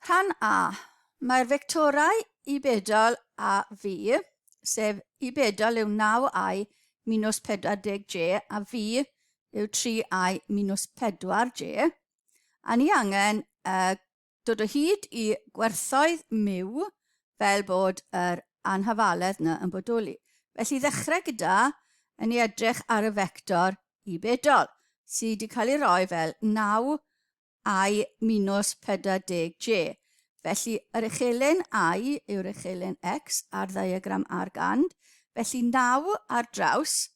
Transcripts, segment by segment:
Rhan A. Mae'r vectorau I bedol a fi, sef I bedol yw 9i minus 40j a fi yw 3i minus 4j. A ni angen dod o hyd I gwerthoedd miw fel bod yr anhafaledd yna yn bodoli. Felly ddechrau gyda yn ei edrych ar y vector I bedol sydd wedi cael ei roi fel 9i minus 40j. Felly yr uchelen I yw'r uchelen x ar ddiagram ar gand. Felly 9 ar draws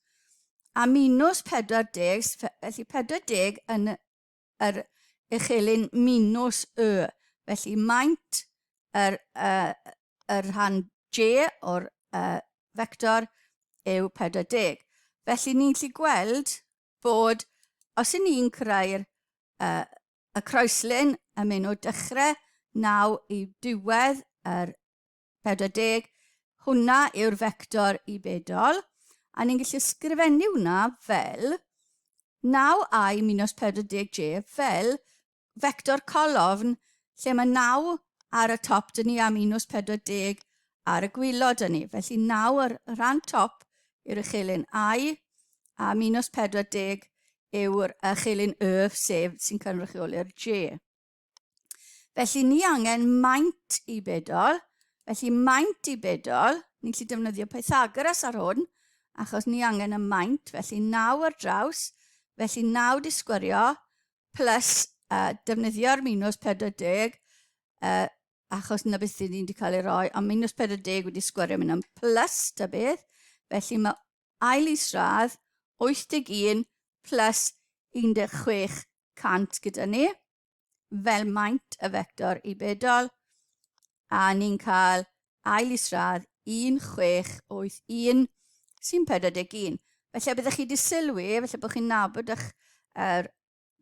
a minus 40, felly 40 yn yr uchelen minus y. Felly maint yr rhan j o'r vector yw 40. Felly ni'n gallu gweld bod os y ni'n creu'r y croeslin yn mynd o dechrau 9 I diwedd yr 40, hwnna yw'r vector I bedol, a ni'n gallu ysgrifennu hwnna fel 9i minus 40j fel vector colofn lle mae 9 ar y top dyn ni a minus 40 ar y gwylod dyn ni. Felly 9 yr rhan top yw'r uchelen I a minus 40 yw'r uchelen y sef sy'n cynrychioli'r j. Felly ni angen maint I bedol. Felly maint I bedol, ni'n gallu defnyddio Pythagoras ar hwn, achos ni angen y maint, felly 9 ar draws, felly 9 di sgwario, plus defnyddio'r minus 40, achos na beth ni wedi cael ei roi, ond minus 40 wedi sgwario mynd am plus ta beth, felly mae ail isradd 81 plus 1600 gyda ni, fel maint y vector I bedol, a ni'n cael ail isradd 1681 sy'n 41. Felly byddwch chi wedi sylwi, felly bod chi'n nabod eich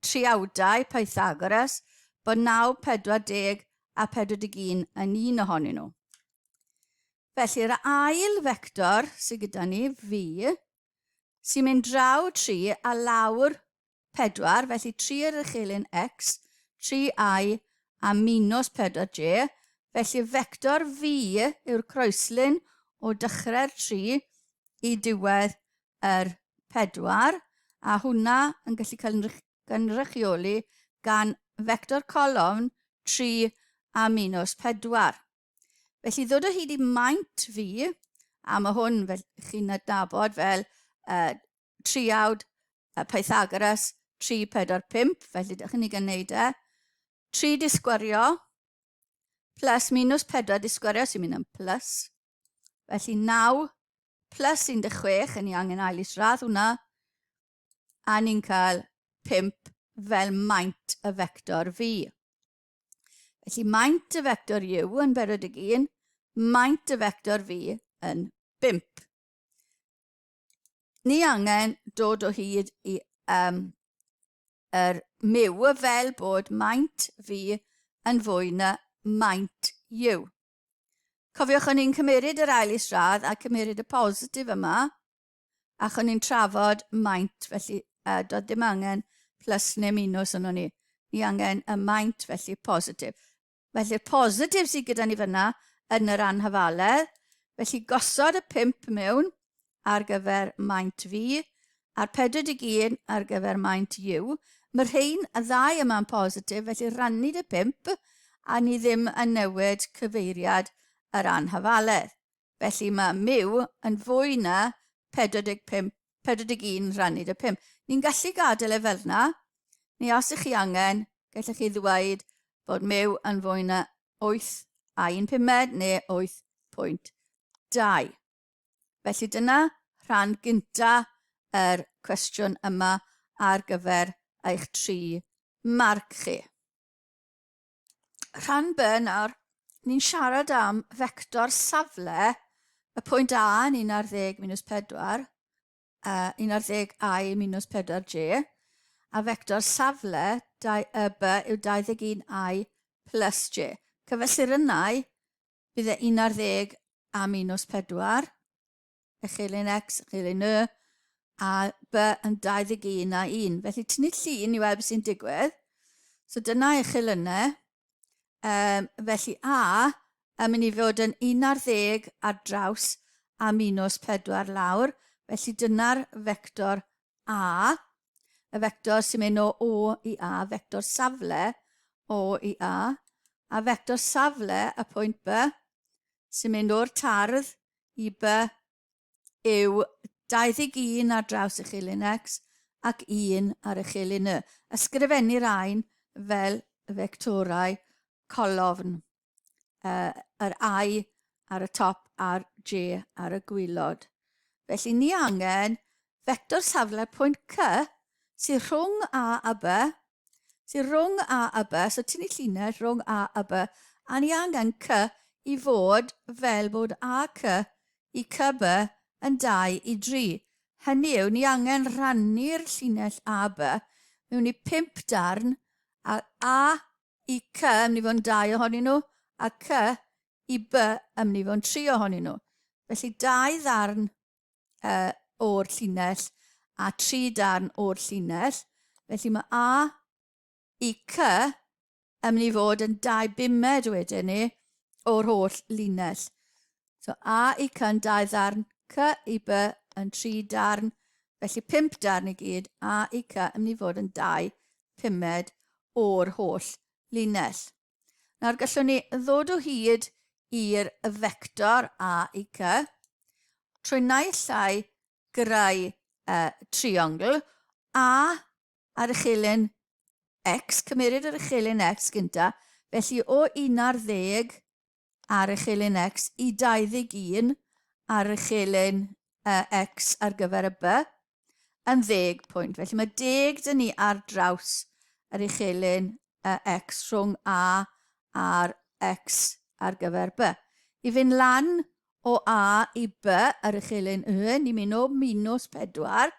triawdau Pythagoras, bod 9, 40 a 41 yn un ohonyn nhw. Felly'r ail vector sydd gyda ni, fi, sy'n mynd draw 3 a lawr 4, felly 3 yr uchelen x, 3i a minus 4j, felly vector fi yw'r croeslin o dechrau'r 3 I diwedd yr 4, a hwnna yn gallu cael gynrychioli gan vector colofn 3 a minus 4. Felly ddod o hyd I maint fi, a mae hwn fel chi'n adnabod fel triawd Pythagoras 3, 4, 5, felly ydych chi'n ei gwneud 3 di sgwario, plus minus 4 di sgwario sy'n mynd yn plus. Felly 9 plus 16, yn ni angen ail isradd hwnna, a ni'n cael 5 fel maint y vector fi. Felly maint y vector yw yn 41, maint y vector fi yn 5. Ni angen dod o hyd I yr miw fel bod maint fi yn fwy na maint yw. Cofiwch o'n i'n cymeryd yr ail isradd a cymeryd y positif yma, ac o'n i'n trafod maint, felly doedd dim angen plus neu minus yno ni. Ni angen y maint, felly positif. Felly'r positif sydd gyda ni fyna yn yr anhafaledd, felly gosod y 5 mewn ar gyfer maint fi, a'r 41 ar gyfer maint yw. Mae'r rhain y ddau yma'n positif, felly rannu y 5, a ni ddim yn newid cyfeiriad yr anhafaledd. Felly mae miw yn fwy na 41 rannu y 5. Ni'n gallu gadael fel yna, neu os ych chi angen, gallwch chi ddweud bod miw yn fwy na 8 a 1/5 neu 8.2. Felly dyna rhan gynta yr cwestiwn yma ar gyfer eich 3 marc chi. Rhan B nawr, ni'n siarad am vector safle y pwynt A yn 11 minus 4, 11i minus 4j, a vector safle B yw 21i plus j. Cyfeslur ynnau bydd 11 a minus 4, uchelen x, uchelen y, a B yn 21 a 1. Felly tynnu llun I weld beth sy'n digwydd. So dyna uchelennau, Felly a yn mynd i fod yn 11 ar draws a minus 4 lawr. Felly dyna'r vector a. Y vector sy'n mynd o i a, vector safle o i a. A vector safle y pwynt B sy'n mynd o'r tardd i B yw 21 ar draws y chilyn X ac 1 ar y chilyn Y. Ysgrifennu'r rhain fel vectorau colofn. Yr I ar y top a'r J ar y gwylod. Felly ni angen vector safle pwynt C sy'n rhwng A B, sy'n rhwng A B, so ti'n ei llinell rhwng A B, a ni angen C i fod fel bod AC i CB yn 2 i 3. Hynny yw, ni angen rannu'r llinell AB mewn i 5 darn, a i C yn mynd i fod yn 2 ohonyn nhw, a C i B yn mynd i fod yn 3 ohonyn nhw. Felly 2 ddarn o'r llinell a 3 darn o'r llinell. Felly mae A i C yn mynd i fod yn 2 bumed wedyn ni o'r holl linell. So A i C yn 2 darn, C i B yn 3 darn, felly 5 darn i gyd, A i C yn mynd i fod yn 2 pumed o'r holl linell. Nawr gallwn ni ddod o hyd i'r vector A i C trwy naill ai greu triongl A ar y chilyn X, cymeryd ar y chilyn X gynta, felly o 11 ar y chilyn X i 21 ar y chilyn X ar gyfer y B yn 10 pwynt. Felly mae 10 dyn ni ar draws ar y chilyn X rhwng A a'r X ar gyfer B. I fynd lan o A i B ar y chilyn Y, ni'n mynd o minus 4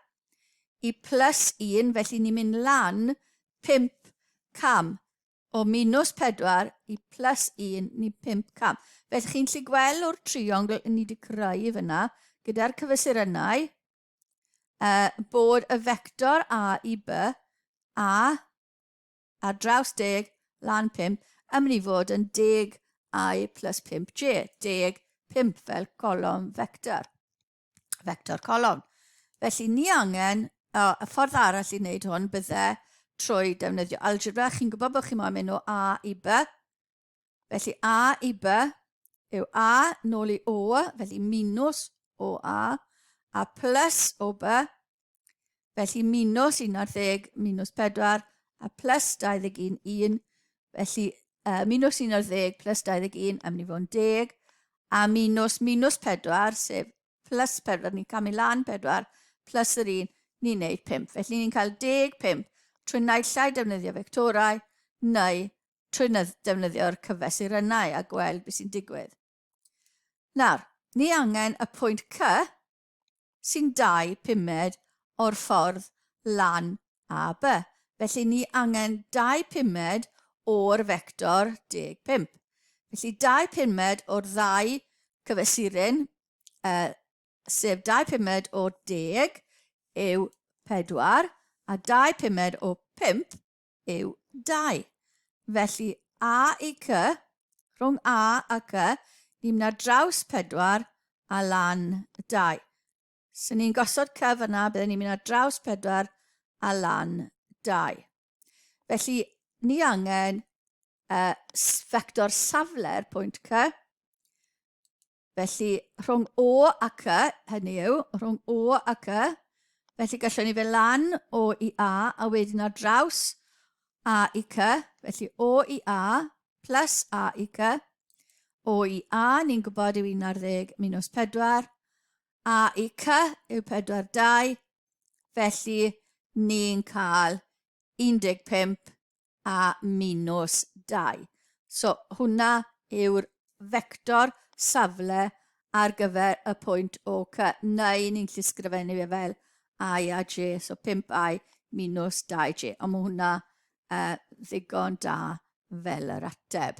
i plus 1, felly ni'n mynd lan 5 cam. O minus 4 i plus 1, ni 5 cam. Felly chi'n gallu gweld o'r triongl ni wedi creu fyna, gyda'r cyfesurynau, bod y vector A i B, a draws 10, lan 5, yn mynd i fod yn 10 I plus 5J, 10, 5 fel colofn vector. Vector colofn. Felly ni angen, y ffordd arall i wneud hwn bydde trwy defnyddio algebra. Chi'n gwybod bod chi'n mynd o A i B. Felly A i B yw A nôl i O, felly minus o A plus o B. Felly minus 11 minus 4 a plus 21, 1. Felly minus 11 plus 21 yn mynd i fod yn 10. A minus 4, sef plus 4, ni'n cael mynd lan 4, plus yr 1, ni'n neud 5. Felly ni'n cael 10, 5, trwy naill defnyddio vectorau, neu trwy defnyddio'r cyfesurynau a gweld beth sy'n digwydd. Nawr, ni angen y pwynt C sy'n 2 pumed o'r ffordd lan a B. Felly ni angen 2 pumed o'r vector 10, 5. Felly 2 pumed o'r 2 cyfesuryn, sef 2 pumed o 10 yw 4, a 2 pumed o 5 yw 2. Felly A i C, rhwng A a C, ni'n mynd ar draws 4 a lan 2. So ni'n gosod C fyna, byddwn ni'n mynd ar draws 4 a lan 2. Felly ni angen vector safle'r pwynt C. Felly rhwng O a C, hynny yw, rhwng O a C, felly gallwn ni fynd lan O i A wedyn ar draws A i C, felly O i A plus A i C. O i A ni'n gwybod yw 11 minus 4. A i C yw 42, felly ni'n cael 15 a minus 2. So hwnna yw'r vector safle ar gyfer y pwynt o C, neu ni'n gallu sgrifennu fe fel I a J, so 5I minus 2J. Ond mae hwnna ddigon da fel yr ateb.